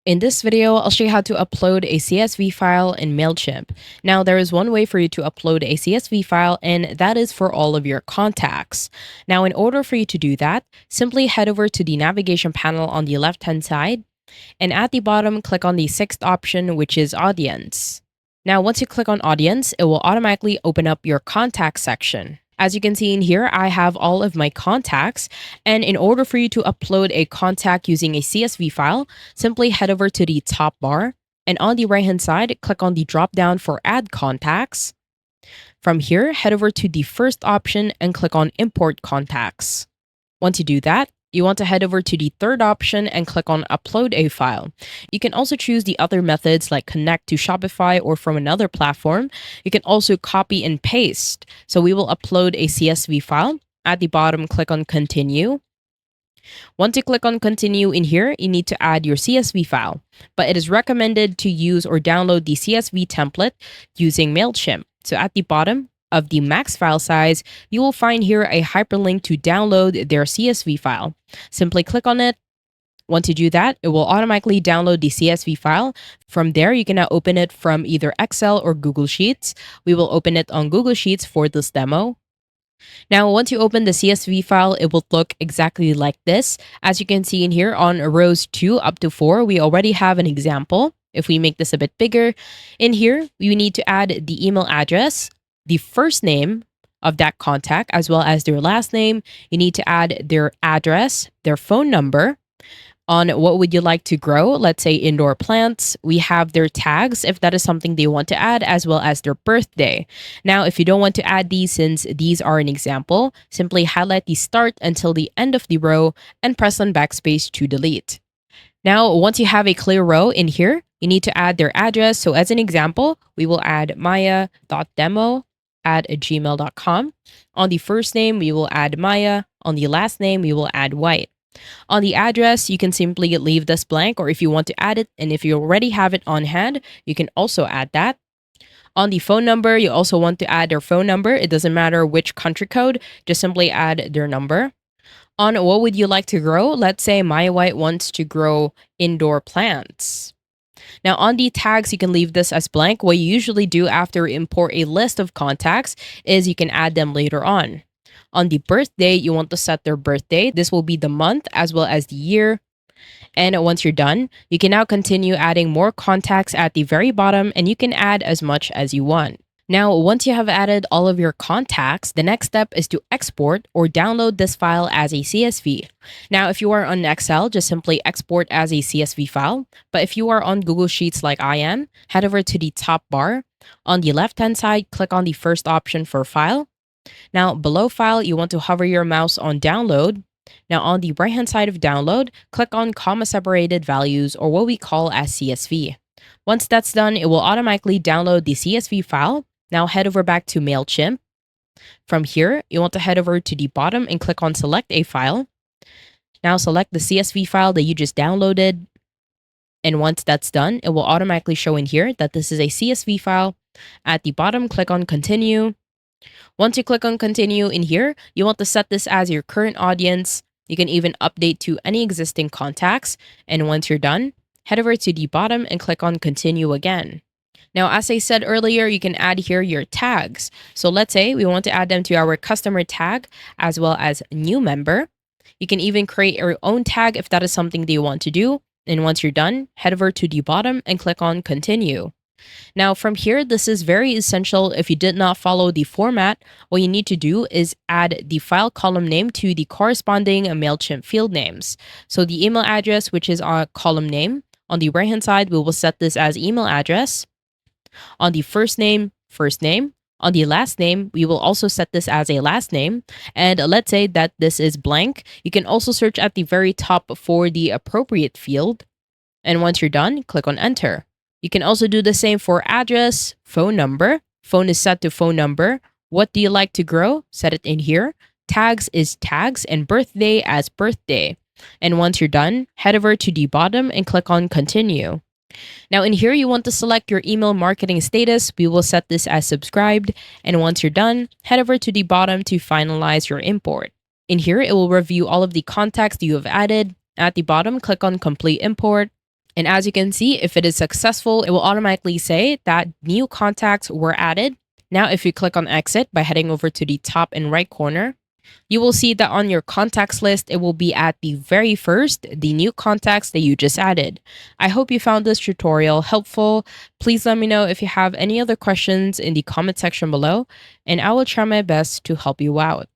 In this video, I'll show you how to upload a CSV file in Mailchimp. Now, there is one way for you to upload a CSV file, and that is for all of your contacts. Now, in order for you to do that, simply head over to the navigation panel on the left-hand side, and at the bottom, click on the sixth option, which is Audience. Now, once you click on Audience, it will automatically open up your contact section. As you can see in here, I have all of my contacts, and in order for you to upload a contact using a CSV file, simply head over to the top bar, and on the right hand side, click on the drop down for Add Contacts. From here, head over to the first option and click on Import Contacts. Once you do that, you want to head over to the third option and click on Upload a File. You can also choose the other methods like connect to Shopify or from another platform. You can also copy and paste. So we will upload a CSV file. At the bottom, click on Continue. Once you click on Continue in here, you need to add your CSV file. But it is recommended to use or download the CSV template using Mailchimp. So at the bottom of the max file size, you will find here a hyperlink to download their CSV file. Simply click on it. Once you do that, it will automatically download the CSV file. From there, you can now open it from either Excel or Google Sheets. We will open it on Google Sheets for this demo. Now, once you open the CSV file, it will look exactly like this. As you can see in here on rows 2 up to 4, we already have an example. If we make this a bit bigger, in here, you need to add the email address, the first name of that contact, as well as their last name. You need to add their address, their phone number. On what would you like to grow, let's say indoor plants, we have their tags if that is something they want to add, as well as their birthday. Now, if you don't want to add these since these are an example, simply highlight the start until the end of the row and press on backspace to delete. Now, once you have a clear row in here, you need to add their address. So as an example, we will add maya.demo@gmail.com. On the first name, we will add Maya. On the last name, we will add White. On the address, you can simply leave this blank, or if you want to add it, and if you already have it on hand, you can also add that. On the phone number, you also want to add their phone number. It doesn't matter which country code, just simply add their number. On what would you like to grow? Let's say Maya White wants to grow indoor plants. Now, on the tags, you can leave this as blank. What you usually do after you import a list of contacts is you can add them later on. On the birthday, you want to set their birthday. This will be the month as well as the year. And once you're done, you can now continue adding more contacts at the very bottom, and you can add as much as you want. Now, once you have added all of your contacts, the next step is to export or download this file as a CSV. Now, if you are on Excel, just simply export as a CSV file. But if you are on Google Sheets like I am, head over to the top bar. On the left-hand side, click on the first option for File. Now, below File, you want to hover your mouse on Download. Now, on the right-hand side of Download, click on comma-separated values, or what we call as CSV. Once that's done, it will automatically download the CSV file. Now, head over back to Mailchimp. From here, you want to head over to the bottom and click on Select a File. Now, select the CSV file that you just downloaded. And once that's done, it will automatically show in here that this is a CSV file. At the bottom, click on Continue. Once you click on Continue in here, you want to set this as your current audience. You can even update to any existing contacts. And once you're done, head over to the bottom and click on Continue again. Now, as I said earlier, you can add here your tags. So let's say we want to add them to our customer tag as well as new member. You can even create your own tag if that is something that you want to do. And once you're done, head over to the bottom and click on Continue. Now, from here, this is very essential. If you did not follow the format, what you need to do is add the file column name to the corresponding Mailchimp field names. So the email address, which is our column name, on the right-hand side, we will set this as email address. On the first name, first name. On the last name, we will also set this as a last name. And let's say that this is blank. You can also search at the very top for the appropriate field. And once you're done, click on Enter. You can also do the same for address, phone number. Phone is set to phone number. What do you like to grow? Set it in here. Tags is tags, and birthday as birthday. And once you're done, head over to the bottom and click on Continue. Now in here, you want to select your email marketing status. We will set this as subscribed. And once you're done, head over to the bottom to finalize your import. In here, it will review all of the contacts that you have added. At the bottom, click on Complete Import. And as you can see, if it is successful, it will automatically say that new contacts were added. Now, if you click on exit by heading over to the top and right corner, you will see that on your contacts list, it will be at the very first, the new contacts that you just added. I hope you found this tutorial helpful. Please let me know if you have any other questions in the comment section below, and I will try my best to help you out.